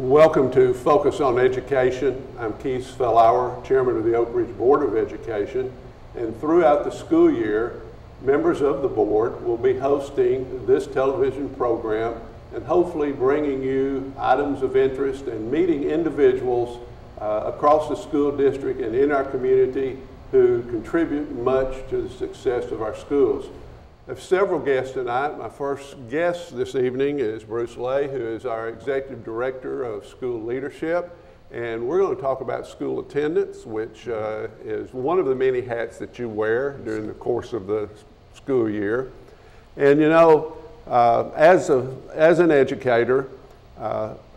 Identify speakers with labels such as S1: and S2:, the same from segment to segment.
S1: Welcome to Focus on Education. I'm Keith Fillauer, Chairman of the Oak Ridge Board of Education, and throughout the school year, members of the board will be hosting this television program and hopefully bringing you items of interest and meeting individuals across the school district and in our community who contribute much to the success of our schools. I have several guests tonight. My first guest this evening is Bruce Lay, who is our Executive Director of School Leadership, and we're going to talk about school attendance, which is one of the many hats that you wear during the course of the school year. And you know, as an educator,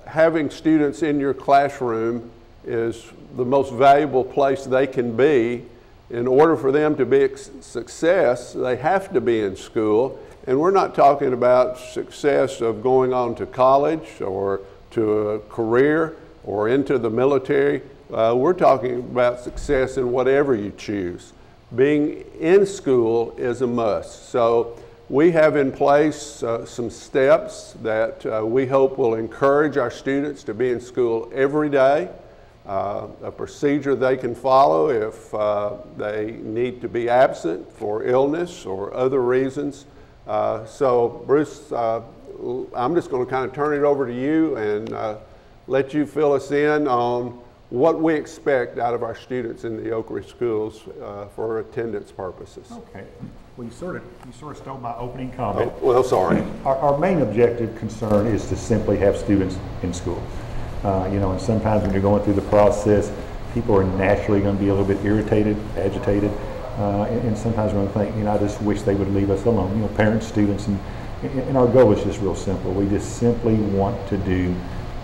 S1: having students in your classroom is the most valuable place they can be. In order for them to be a success, they have to be in school. And we're not talking about success of going on to college or to a career or into the military. We're talking about success in whatever you choose. Being in school is a must. So we have in place some steps that we hope will encourage our students to be in school every day. A procedure they can follow if they need to be absent for illness or other reasons. So Bruce, I'm just going to kind of turn it over to you and let you fill us in on what we expect out of our students in the Oak Ridge schools for attendance purposes.
S2: Okay. Well, you sort of stole my opening comment.
S1: Oh, well, sorry.
S2: Our main objective concern is to simply have students in school. You know, and sometimes when you're going through the process, people are naturally going to be a little bit irritated, agitated, and sometimes we're going to think, you know, I just wish they would leave us alone. You know, parents, students, and our goal is just real simple. We just simply want to do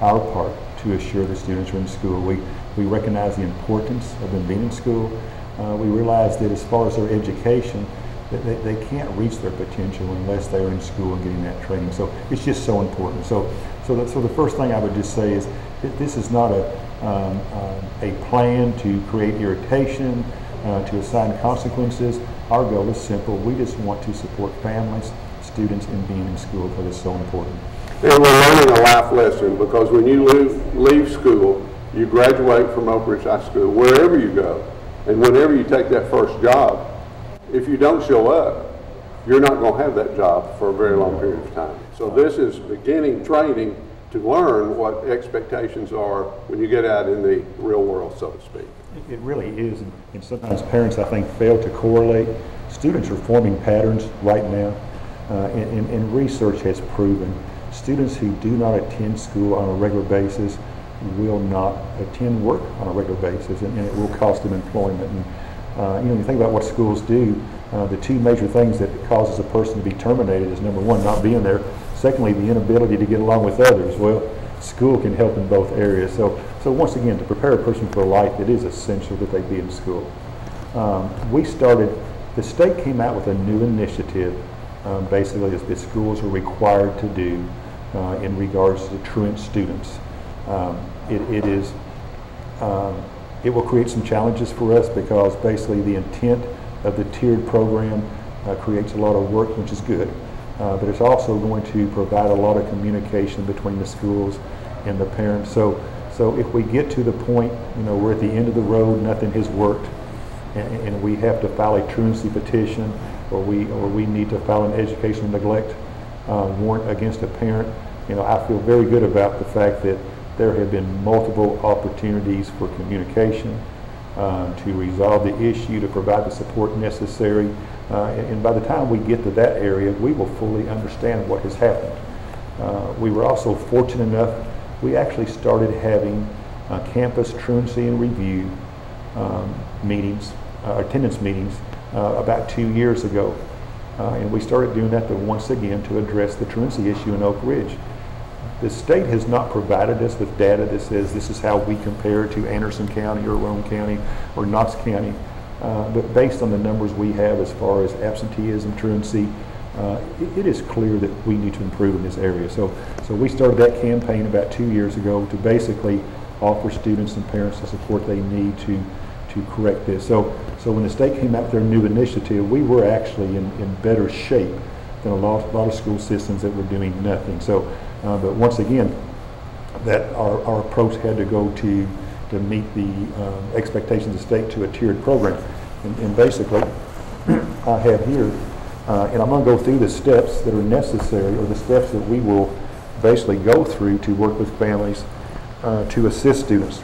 S2: our part to assure the students are in school. We recognize the importance of them being in school. We realize that as far as their education, that they can't reach their potential unless they're in school and getting that training. So it's just so important. So the first thing I would just say is that this is not a plan to create irritation, to assign consequences. Our goal is simple. We just want to support families, students in being in school because it's so important.
S1: And we're learning a life lesson because when you leave school, you graduate from Oak Ridge High School, wherever you go, and whenever you take that first job, if you don't show up, you're not going to have that job for a very long period of time. So this is beginning training to learn what expectations are when you get out in the real world, so to speak.
S2: It really is, and sometimes parents, I think, fail to correlate. Students are forming patterns right now, and research has proven students who do not attend school on a regular basis will not attend work on a regular basis, and it will cost them employment. And, you know, you think about what schools do, the two major things that causes a person to be terminated is number one, not being there. Secondly, the inability to get along with others. Well, school can help in both areas. So once again, to prepare a person for life, it is essential that they be in school. The state came out with a new initiative, basically that schools are required to do in regards to truant students. It will create some challenges for us because basically the intent of the tiered program creates a lot of work, which is good. But it's also going to provide a lot of communication between the schools and the parents. So if we get to the point, you know, we're at the end of the road, nothing has worked, and we have to file a truancy petition, or we need to file an educational neglect warrant against a parent, you know, I feel very good about the fact that there have been multiple opportunities for communication to resolve the issue, to provide the support necessary. And by the time we get to that area, we will fully understand what has happened. We were also fortunate enough, we actually started having campus truancy and review meetings, attendance meetings, about 2 years ago. And we started doing that once again to address the truancy issue in Oak Ridge. The state has not provided us with data that says this is how we compare to Anderson County or Roane County or Knox County. But based on the numbers we have as far as absenteeism, truancy, it is clear that we need to improve in this area. So we started that campaign about 2 years ago to basically offer students and parents the support they need to correct this. So when the state came out with their new initiative, we were actually in better shape than a lot of school systems that were doing nothing. But once again, that our approach had to go to meet the expectations of the state to a tiered program. And basically, I have here, and I'm going to go through the steps that are necessary, or the steps that we will basically go through to work with families to assist students.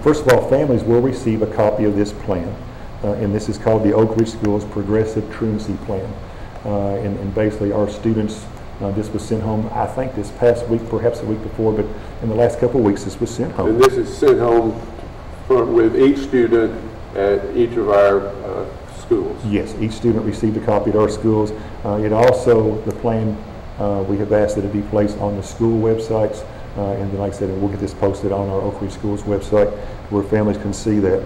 S2: First of all, families will receive a copy of this plan, and this is called the Oak Ridge Schools Progressive Truancy Plan. And basically our students, this was sent home, I think this past week, perhaps the week before, but in the last couple of weeks this was sent home.
S1: And this is sent home with each student at each of our schools? Yes,
S2: each student received a copy at our schools. It also, the plan, we have asked that it be placed on the school websites, and then like I said, we'll get this posted on our Oak Ridge Schools website where families can see that.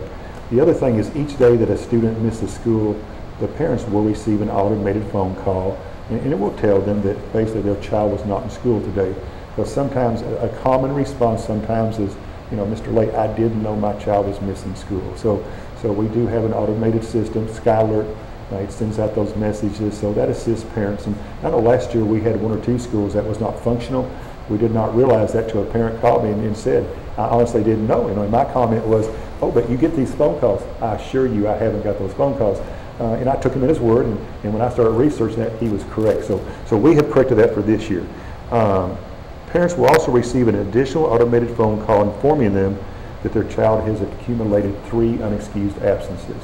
S2: The other thing is each day that a student misses school, the parents will receive an automated phone call, and it will tell them that basically their child was not in school today. Because sometimes a common response sometimes is, you know, Mr. Lake, I didn't know my child was missing school. So we do have an automated system, Skylert. It sends out those messages, so that assists parents. And I know last year we had 1 or 2 schools that was not functional. We did not realize that till a parent called me and said, I honestly didn't know. And my comment was, oh, but you get these phone calls. I assure you I haven't got those phone calls. And I took him at his word, and when I started researching that, he was correct. So we have corrected that for this year. Parents will also receive an additional automated phone call informing them that their child has accumulated 3 unexcused absences.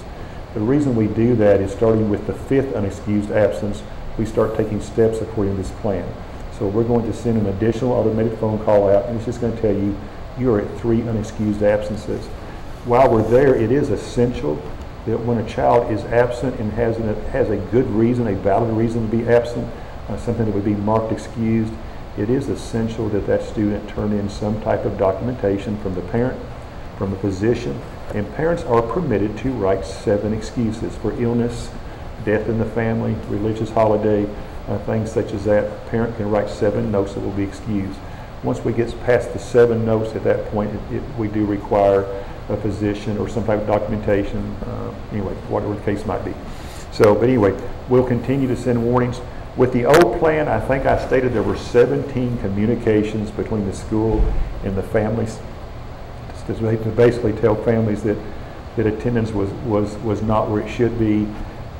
S2: The reason we do that is starting with the 5th unexcused absence, we start taking steps according to this plan. So we're going to send an additional automated phone call out, and it's just going to tell you, you are at 3 unexcused absences. While we're there, it is essential that when a child is absent and has a good reason, a valid reason to be absent, something that would be marked excused, it is essential that that student turn in some type of documentation from the parent, from the physician, and parents are permitted to write 7 excuses for illness, death in the family, religious holiday, things such as that. A parent can write 7 notes that will be excused. Once we get past the 7 notes, at that point we do require a physician or some type of documentation, anyway, whatever the case might be. So, but anyway, we'll continue to send warnings. With the old plan, I think I stated there were 17 communications between the school and the families to basically tell families that attendance was not where it should be.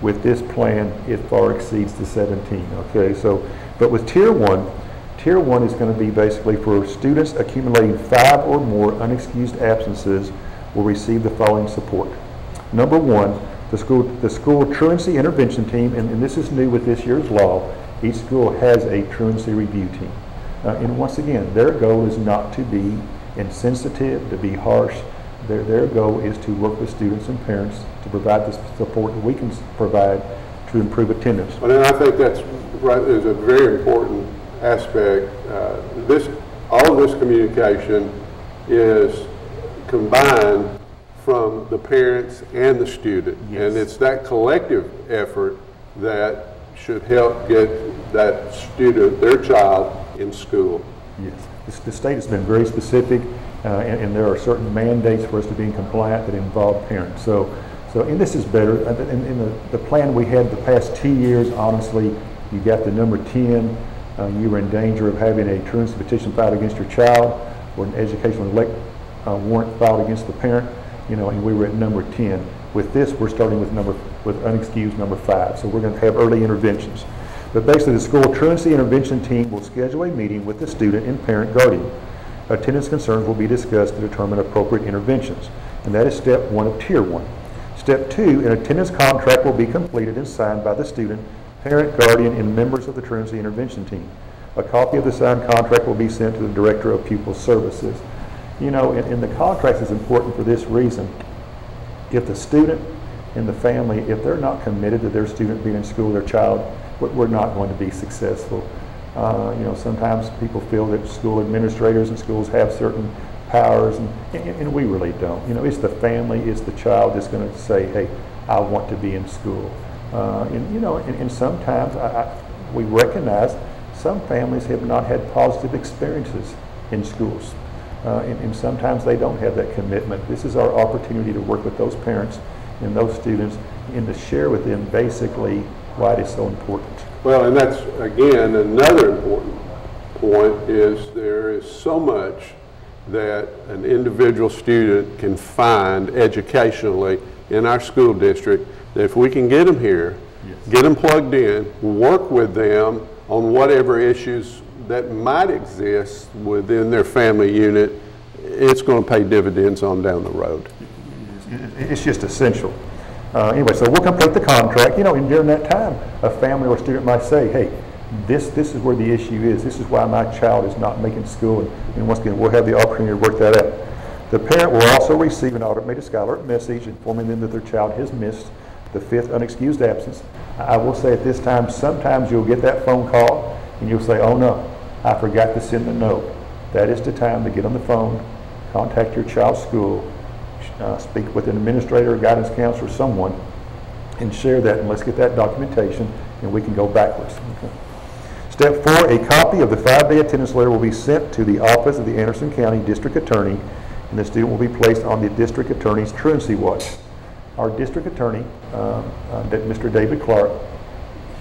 S2: With this plan, it far exceeds the 17. Okay, so, but with Tier 1 is going to be basically for students accumulating 5 or more unexcused absences will receive the following support. Number 1, the school truancy intervention team, and this is new with this year's law, each school has a truancy review team. And once again, their goal is not to be insensitive, to be harsh. Their goal is to work with students and parents to provide the support that we can provide to improve attendance.
S1: Well, and I think that's right, is a very important aspect. All of this communication is combined from the parents and the student. Yes. And it's that collective effort that should help get that student, their child, in school.
S2: Yes, the state has been very specific, and there are certain mandates for us to be in compliant that involve parents. So and this is better. In the plan we had the past 2 years, honestly, you got the number 10. You were in danger of having a truancy petition filed against your child or an educational neglect warrant filed against the parent. You know, and we were at number 10. With this, we're starting with unexcused number 5. So we're going to have early interventions. But basically, the school truancy intervention team will schedule a meeting with the student and parent guardian. Attendance concerns will be discussed to determine appropriate interventions. And that is step 1 of Tier 1. Step 2, an attendance contract will be completed and signed by the student, parent, guardian, and members of the truancy intervention team. A copy of the signed contract will be sent to the Director of Pupil Services. You know, and the contract is important for this reason. If the student and the family, if they're not committed to their student being in school, their child, we're not going to be successful. You know, sometimes people feel that school administrators and schools have certain powers, and we really don't. You know, it's the family, it's the child that's going to say, hey, I want to be in school. And you know, and sometimes we recognize some families have not had positive experiences in schools. And sometimes they don't have that commitment. This is our opportunity to work with those parents and those students and to share with them basically why it is so important.
S1: Well, and that's, again, another important point is there is so much that an individual student can find educationally in our school district that if we can get them here, get them plugged in, work with them on whatever issues that might exist within their family unit, it's going to pay dividends on down the road.
S2: It's just essential. Anyway, so we'll complete the contract. You know, and during that time, a family or student might say, hey, this is where the issue is. This is why my child is not making school. And once again, we'll have the opportunity to work that out. The parent will also receive an automated Skylar message informing them that their child has missed the 5th unexcused absence. I will say at this time, sometimes you'll get that phone call and you'll say, oh no, I forgot to send a note. That is the time to get on the phone, contact your child's school, speak with an administrator, guidance counselor, someone, and share that, and let's get that documentation, and we can go backwards. Okay. Step 4, a copy of the 5-day attendance letter will be sent to the office of the Anderson County District Attorney, and the student will be placed on the District Attorney's truancy watch. Our District Attorney, Mr. David Clark,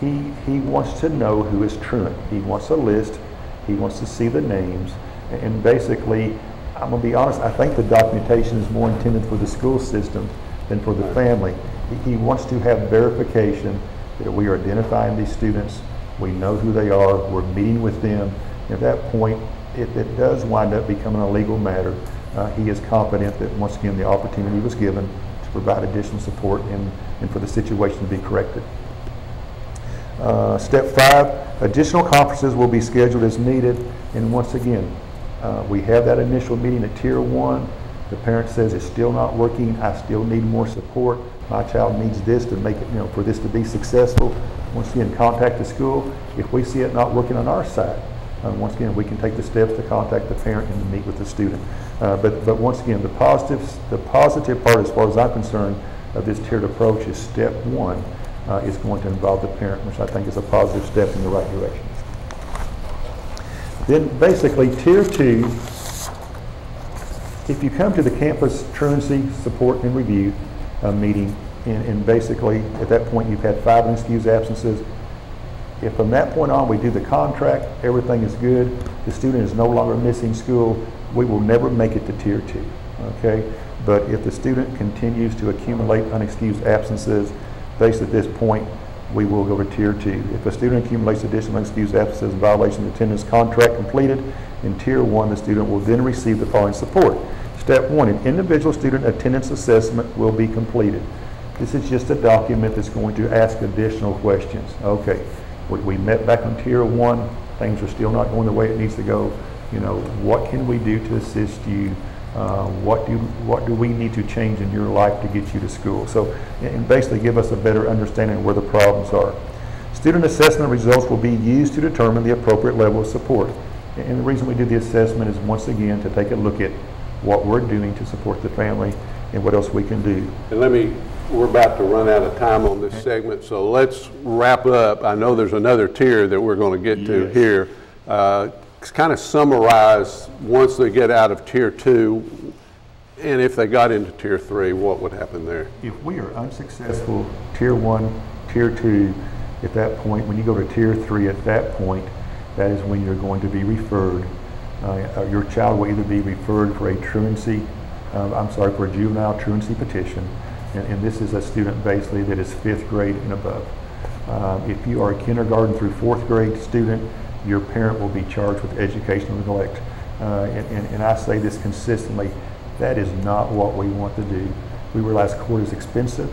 S2: he wants to know who is truant. He wants a list. He wants to see the names, and basically, I'm going to be honest, I think the documentation is more intended for the school system than for the family. He wants to have verification that we are identifying these students, we know who they are, we're meeting with them. At that point, if it does wind up becoming a legal matter, he is confident that once again the opportunity was given to provide additional support and for the situation to be corrected. Step 5, additional conferences will be scheduled as needed, and once again, we have that initial meeting at Tier 1. The parent says it's still not working. I still need more support. My child needs this to make it, for this to be successful. Once again, contact the school. If we see it not working on our side, once again, we can take the steps to contact the parent and to meet with the student. But once again, the positive part, as far as I'm concerned, of this tiered approach is step 1 is going to involve the parent, which I think is a positive step in the right direction. Then basically, Tier 2, if you come to the campus truancy support and review meeting, and basically at that point you've had 5 unexcused absences, if from that point on we do the contract, everything is good, the student is no longer missing school, we will never make it to Tier 2, okay? But if the student continues to accumulate unexcused absences, based at this point, we will go to Tier 2. If a student accumulates additional unexcused absences in violation of the attendance contract completed, in Tier 1, the student will then receive the following support. Step 1, an individual student attendance assessment will be completed. This is just a document that's going to ask additional questions. Okay, we met back on Tier 1, things are still not going the way it needs to go. What can we do to assist you? What do we need to change in your life to get you to school? So, and basically give us a better understanding of where the problems are. Student assessment results will be used to determine the appropriate level of support. And the reason we do the assessment is, once again, to take a look at what we're doing to support the family and what else we can do. And we're about to run out of time on this segment, so let's wrap up. I know there's another tier that we're going to get to here. Kind of summarize, once they get out of Tier 2, and if they got into Tier 3, what would happen there? If we are unsuccessful, Tier 1, Tier 2, at that point, when you go to Tier 3, at that point, that is when you're going to be referred. Your child will either be referred for a truancy, for a juvenile truancy petition, and this is a student basically that is 5th grade and above. If you are a kindergarten through 4th grade student, your parent will be charged with educational neglect. And I say this consistently, that is not what we want to do. We realize court is expensive.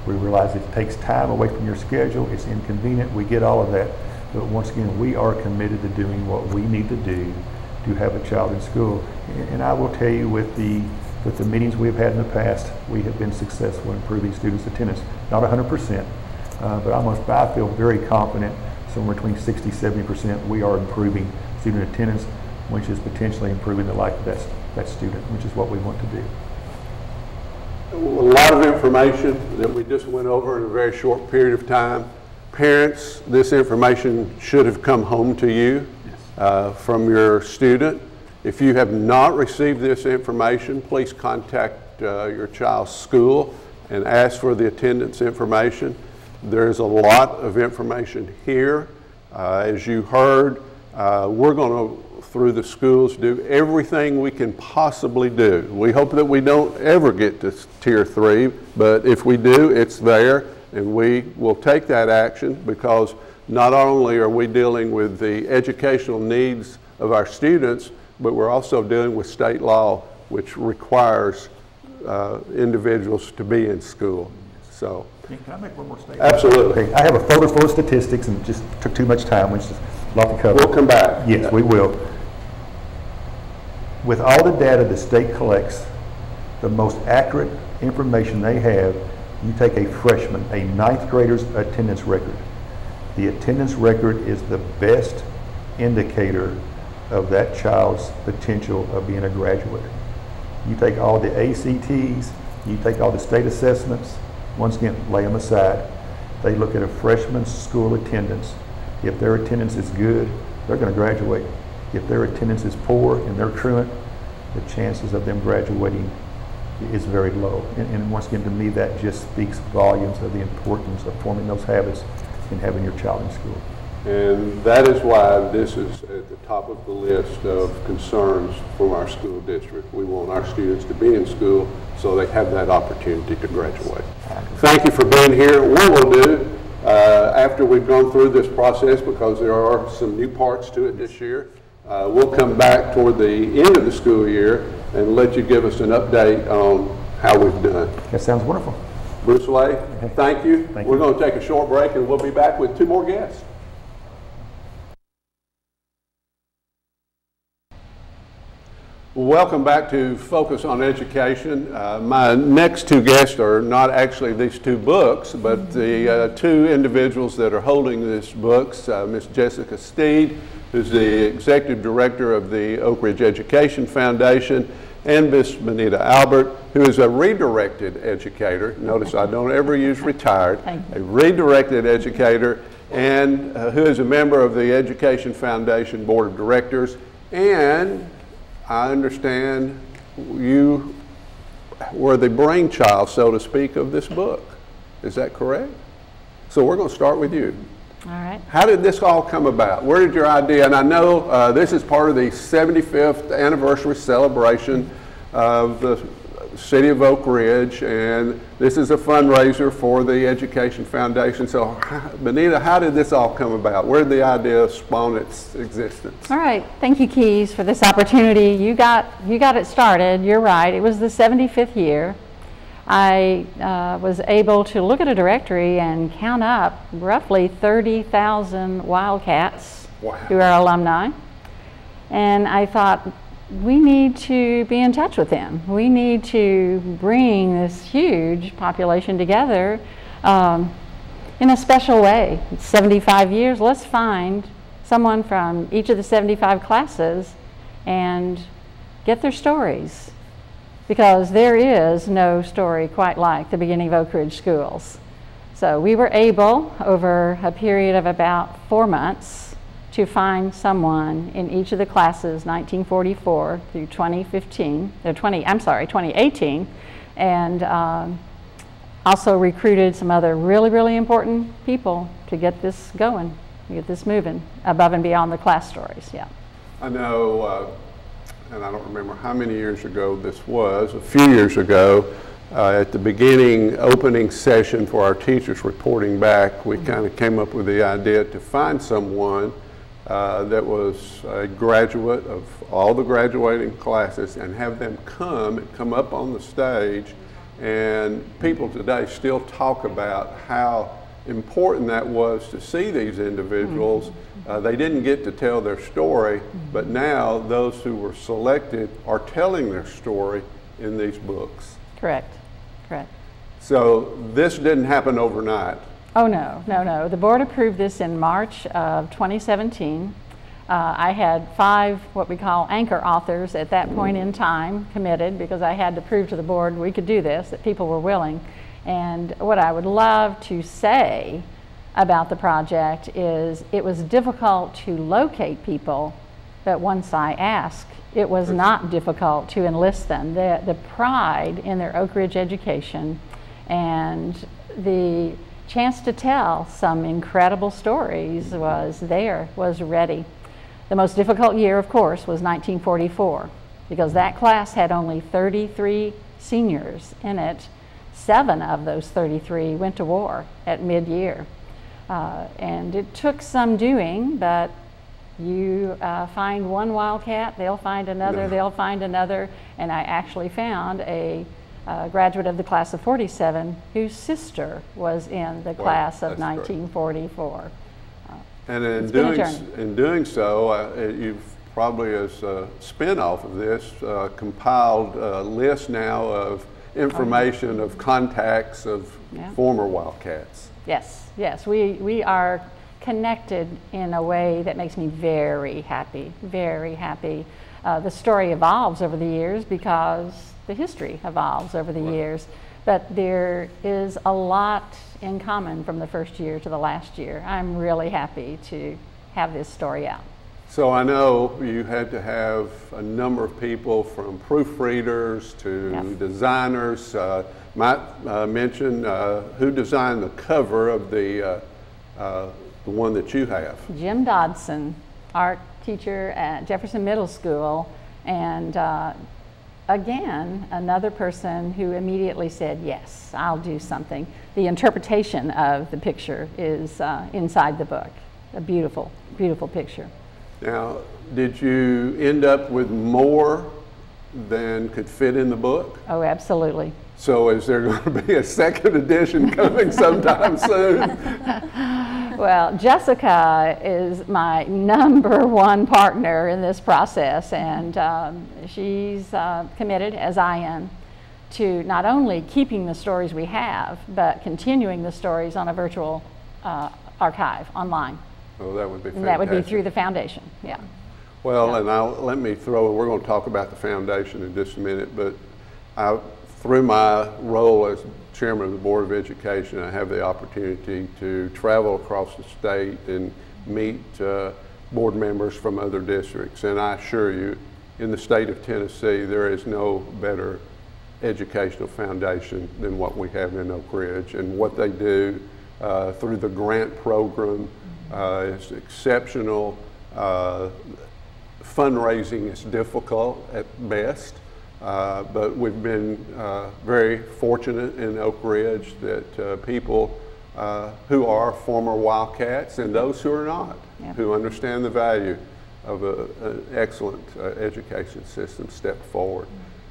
S2: We realize it takes time away from your schedule. It's inconvenient. We get all of that. But once again, we are committed to doing what we need to do to have a child in school. And I will tell you, with the meetings we've had in the past, we have been successful in improving students' attendance. Not 100%, but I feel very confident, somewhere between 60–70%, we are improving student attendance, which is potentially improving the life of that student, which is what we want to do. A lot of information that we just went over in a very short period of time. Parents, this information should have come home to you from your student. If you have not received this information, please contact your child's school and ask for the attendance information. There's a lot of information here. As you heard,
S1: We're going to, through the schools, do everything we can possibly do. We hope that we don't ever get to Tier 3, but if we do, it's there, and we will take that action, because not only are we dealing with the educational needs of our students, but we're also dealing with state law, which requires individuals to be in school. So,
S2: can I make one more statement?
S1: Absolutely.
S2: Okay, I have a folder full of statistics, and it just took too much time, which is a lot to cover.
S1: We'll come back.
S2: Yes, we will. With all the data the state collects, the most accurate information they have, you take a freshman, a ninth grader's attendance record. The attendance record is the best indicator of that child's potential of being a graduate. You take all the ACTs, you take all the state assessments, once again, lay them aside. They look at a freshman's school attendance. If their attendance is good, they're going to graduate. If their attendance is poor and they're truant, the chances of them graduating is very low. And once again, to me, that just speaks volumes of the importance of forming those habits and having your child in school.
S1: And that is why this is at the top of the list of concerns from our school district. We want our students to be in school so they have that opportunity to graduate. Thank you for being here. What we'll do after we've gone through this process, because there are some new parts to it this year, we'll come back toward the end of the school year and let you give us an update on how we've done.
S2: That sounds wonderful.
S1: Bruce Lay, thank you.
S2: Thank
S1: We're
S2: you.
S1: going to take a short break, and we'll be back with 2 more guests. Welcome back to Focus on Education. My next 2 guests are not actually these 2 books, but the 2 individuals that are holding these books, Ms. Jessica Steed, who's the Executive Director of the Oak Ridge Education Foundation, and Ms. Benita Albert, who is a redirected educator. Notice I don't ever use retired. A redirected educator, and who is a member of the Education Foundation Board of Directors. And I understand you were the brainchild, so to speak, of this book. Is that correct? So we're going to start with you.
S3: All right.
S1: How did this all come about? Where did your idea, and I know this is part of the 75th anniversary celebration of the City of Oak Ridge, and this is a fundraiser for the Education Foundation. So, Benita, how did this all come about? Where did the idea spawn its existence?
S3: All right. Thank you, Keys, for this opportunity. You got it started. You're right. It was the 75th year. I was able to look at a directory and count up roughly 30,000 Wildcats who are alumni. And I thought, we need to be in touch with them. We need to bring this huge population together in a special way. It's 75 years. Let's find someone from each of the 75 classes and get their stories, because there is no story quite like the beginning of Oak Ridge schools. So we were able, over a period of about 4 months, to find someone in each of the classes, 1944 through 2018, and also recruited some other really, really important people to get this going, to get this moving above and beyond the class stories. Yeah.
S1: I know, and I don't remember how many years ago this was, a few years ago, at the beginning opening session for our teachers reporting back, we kind of came up with the idea to find someone that was a graduate of all the graduating classes and have them come up on the stage. And people today still talk about how important that was to see these individuals. They didn't get to tell their story, but now those who were selected are telling their story in these books.
S3: Correct, correct.
S1: So this didn't happen overnight.
S3: Oh, no, no, no. The board approved this in March of 2017. I had 5 what we call anchor authors at that point in time committed, because I had to prove to the board we could do this, that people were willing. And what I would love to say about the project is it was difficult to locate people, but once I asked, it was not difficult to enlist them. The pride in their Oak Ridge education and the chance to tell some incredible stories was ready. The most difficult year, of course, was 1944, because that class had only 33 seniors in it. 7 of those 33 went to war at mid-year. And it took some doing, but you find one wildcat, they'll find another, they'll find another, and I actually found a graduate of the class of 47 whose sister was in the class of 1944.
S1: And in doing so, you've probably, as a spin-off of this, compiled a list now of information of contacts of former Wildcats.
S3: Yes, yes, we are connected in a way that makes me very happy, very happy. The story evolves over the years because the history evolves over the years, but there is a lot in common from the first year to the last year. I'm really happy to have this story out.
S1: So I know you had to have a number of people, from proofreaders to designers. Might mention who designed the cover of the one that you have.
S3: Jim Dodson, art teacher at Jefferson Middle School, and again, another person who immediately said, yes, I'll do something. The interpretation of the picture is inside the book. A beautiful, beautiful picture.
S1: Now, did you end up with more than could fit in the book?
S3: Oh, absolutely.
S1: So is there going to be a second edition coming sometime soon?
S3: Well, Jessica is my #1 partner in this process, and she's committed, as I am, to not only keeping the stories we have, but continuing the stories on a virtual archive online.
S1: Oh, that would be fantastic.
S3: And that would be through the foundation, yeah.
S1: Well, and let me we're going to talk about the foundation in just a minute, but through my role as chairman of the Board of Education, I have the opportunity to travel across the state and meet board members from other districts. And I assure you, in the state of Tennessee, there is no better educational foundation than what we have in Oak Ridge. And what they do through the grant program is exceptional. Fundraising is difficult at best. But we've been very fortunate in Oak Ridge that people who are former Wildcats and those who are not, who understand the value of an excellent education system, step forward.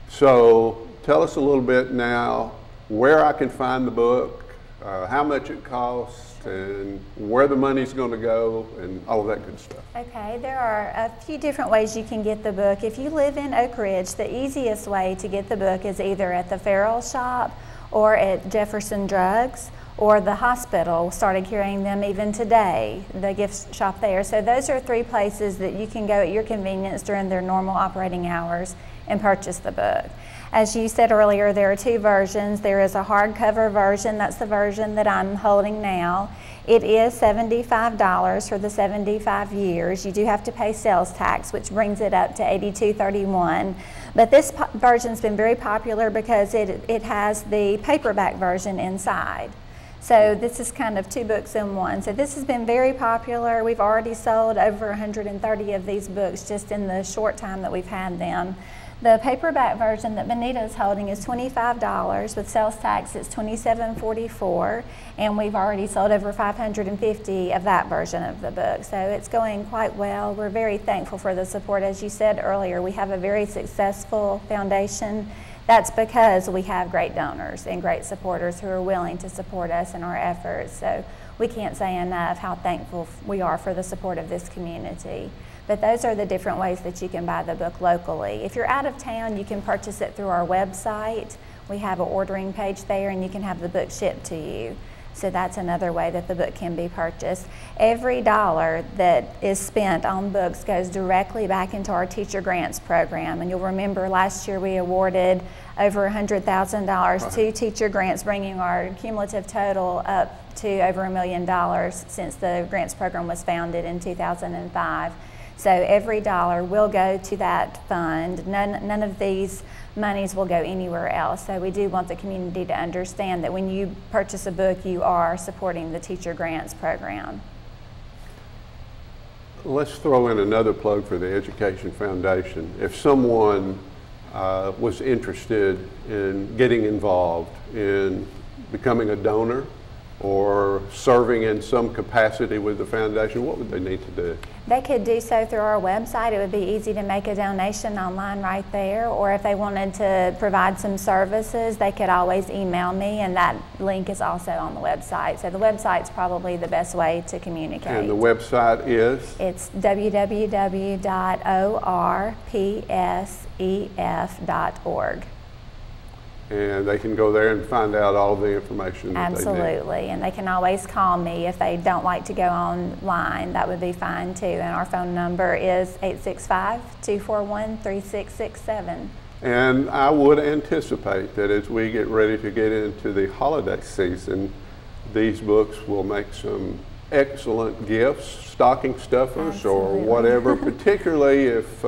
S1: So tell us a little bit now where I can find the book, how much it costs, and where the money's going to go, and all of that good stuff.
S4: Okay, there are a few different ways you can get the book. If you live in Oak Ridge, the easiest way to get the book is either at the Farrell shop or at Jefferson Drugs, or the hospital started carrying them even today, the gift shop there. So those are 3 places that you can go at your convenience during their normal operating hours and purchase the book. As you said earlier, there are 2 versions. There is a hardcover version. That's the version that I'm holding now. It is $75 for the 75 years. You do have to pay sales tax, which brings it up to $82.31. But this version's been very popular because it has the paperback version inside. So this is kind of 2 books in one. So this has been very popular. We've already sold over 130 of these books just in the short time that we've had them. The paperback version that Benita is holding is $25. With sales tax, it's $27.44, and we've already sold over 550 of that version of the book. So it's going quite well. We're very thankful for the support. As you said earlier, we have a very successful foundation. That's because we have great donors and great supporters who are willing to support us in our efforts. So we can't say enough how thankful we are for the support of this community. But those are the different ways that you can buy the book locally. If you're out of town, you can purchase it through our website. We have an ordering page there, and you can have the book shipped to you. So that's another way that the book can be purchased. Every dollar that is spent on books goes directly back into our teacher grants program. And you'll remember last year we awarded over $100,000 to teacher grants, bringing our cumulative total up to over $1 million since the grants program was founded in 2005. So every dollar will go to that fund. None of these monies will go anywhere else. So we do want the community to understand that when you purchase a book, you are supporting the teacher grants program.
S1: let's throw in another plug for the Education Foundation. If someone was interested in getting involved in becoming a donor or serving in some capacity with the foundation, what would they need to do?
S4: They could do so through our website. It would be easy to make a donation online right there, or if they wanted to provide some services, they could always email me, and that link is also on the website. So the website's probably the best way to communicate.
S1: And the website is?
S4: It's www.orpsef.org.
S1: And they can go there and find out all the information that they need.
S4: Absolutely, and they can always call me if they don't like to go online. That would be fine too, and our phone number is 865-241-3667.
S1: And I would anticipate that as we get ready to get into the holiday season, these books will make some excellent gifts, stocking stuffers,
S4: Absolutely.
S1: or whatever, particularly if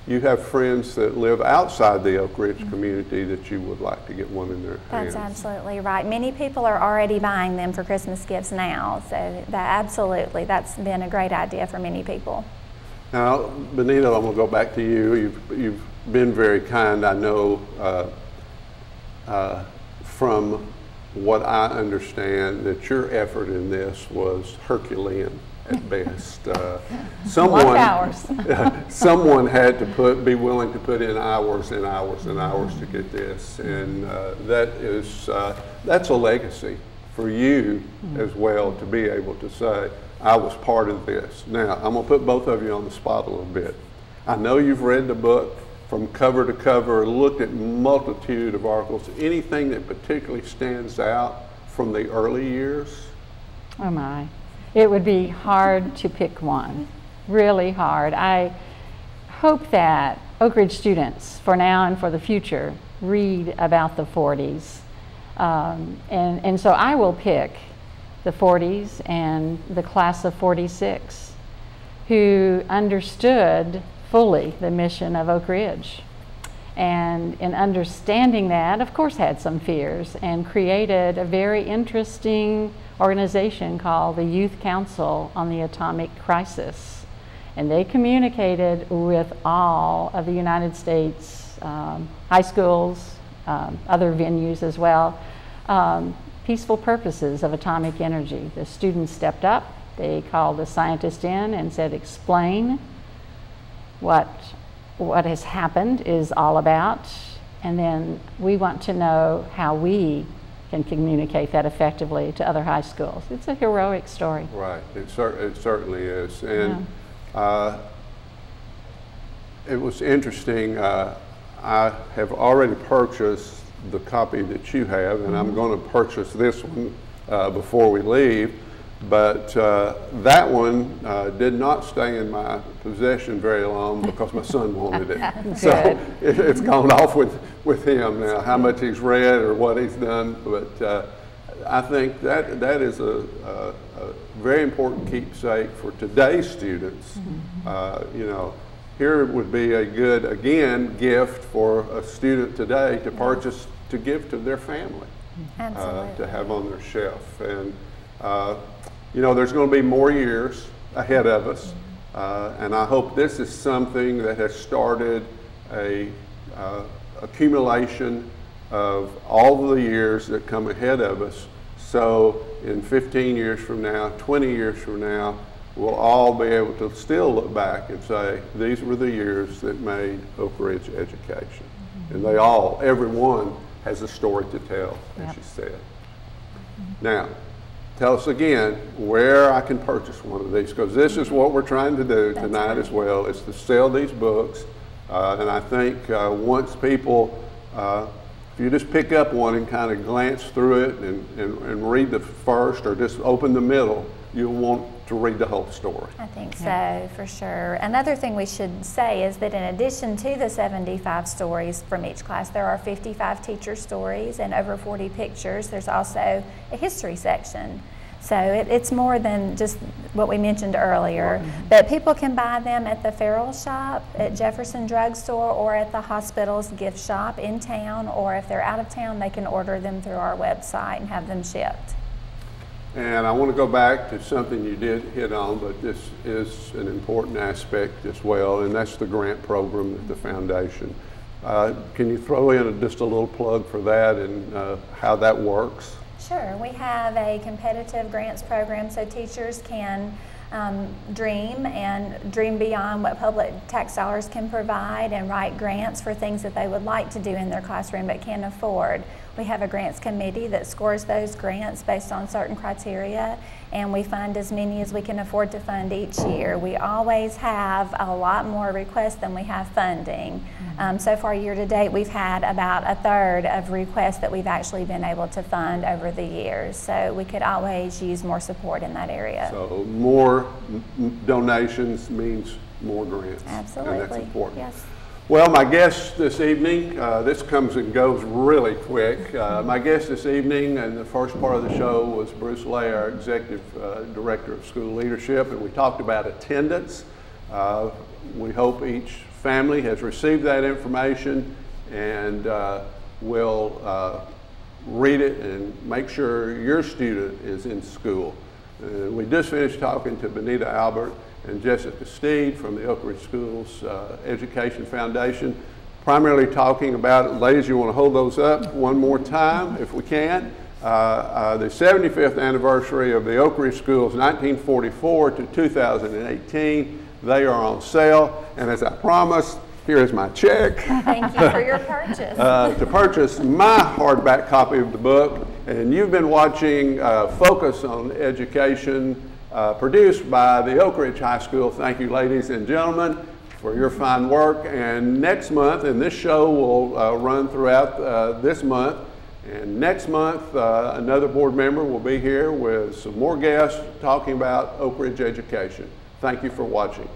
S1: you have friends that live outside the Oak Ridge community that you would like to get one in their hands.
S4: That's absolutely right. Many people are already buying them for Christmas gifts now, so absolutely, that's been a great idea for many people.
S1: Now, Benita, I'm going to go back to you. You've been very kind, I know, from what I understand, that your effort in this was Herculean at best. Someone had to be willing to put in hours and hours and hours to get this, and that's a legacy for you as well, to be able to say, I was part of this. Now, I'm going to put both of you on the spot a little bit. I know you've read the book from cover to cover, looked at multitude of articles. Anything that particularly stands out from the early years?
S3: Oh my. It would be hard to pick one, really hard. I hope that Oak Ridge students, for now and for the future, read about the 40s. And so I will pick the 40s and the class of 46, who understood fully the mission of Oak Ridge. And in understanding that, of course, had some fears and created a very interesting organization called the Youth Council on the Atomic Crisis. And they communicated with all of the United States high schools, other venues as well, peaceful purposes of atomic energy. The students stepped up. They called a scientist in and said, explain what has happened is all about, and then we want to know how we can communicate that effectively to other high schools. It's a heroic story.
S1: Right, it certainly is. And it was interesting. I have already purchased the copy that you have, and I'm going to purchase this one before we leave. But that one did not stay in my possession very long because my son wanted it. So it's gone off with him now, how much he's read or what he's done. But I think that is a very important keepsake for today's students. You know, here would be a good, again, gift for a student today to purchase, to give to their family, to have on their shelf. And you know, there's going to be more years ahead of us, and I hope this is something that has started a accumulation of all the years that come ahead of us. So in 15 years from now, 20 years from now, we'll all be able to still look back and say, these were the years that made Oak Ridge education. And they all, everyone has a story to tell, as you said. Now, tell us again where I can purchase one of these, because this is what we're trying to do tonight as well, is to sell these books. And I think once people, if you just pick up one and kind of glance through it and read the first or just open the middle, you'll want to read the whole story.
S4: I think so, for sure. Another thing we should say is that in addition to the 75 stories from each class, there are 55 teacher stories and over 40 pictures. There's also a history section. So it's more than just what we mentioned earlier. But people can buy them at the Fillauer shop, at Jefferson Drug Store, or at the hospital's gift shop in town, or if they're out of town, they can order them through our website and have them shipped.
S1: And I want to go back to something you did hit on, but this is an important aspect as well, and that's the grant program at the foundation. Can you throw in just a little plug for that and how that works?
S4: Sure. We have a competitive grants program so teachers can dream beyond what public tax dollars can provide and write grants for things that they would like to do in their classroom but can't afford. We have a grants committee that scores those grants based on certain criteria, and we fund as many as we can afford to fund each year. We always have a lot more requests than we have funding. So far year to date, we've had about a third of requests that we've actually been able to fund over the years. So we could always use more support in that area.
S1: So more donations means more grants.
S4: Absolutely.
S1: And that's important.
S4: Yes.
S1: Well, my guest this evening, this comes and goes really quick. My guest this evening and the first part of the show was Bruce Lay, our Executive Director of School Leadership, and we talked about attendance. We hope each family has received that information and will read it and make sure your student is in school. We just finished talking to Benita Albert and Jessica Steed from the Oak Ridge Schools Education Foundation, primarily talking about, ladies, you want to hold those up one more time if we can, the 75th anniversary of the Oak Ridge Schools 1944 to 2018. They are on sale, and as I promised, here is my check.
S4: Thank you for your purchase.
S1: To purchase my hardback copy of the book. And you've been watching Focus on Education, produced by the Oak Ridge High School. Thank you, ladies and gentlemen, for your fine work. And next month, and this show will run throughout this month, and next month another board member will be here with some more guests talking about Oak Ridge education. Thank you for watching.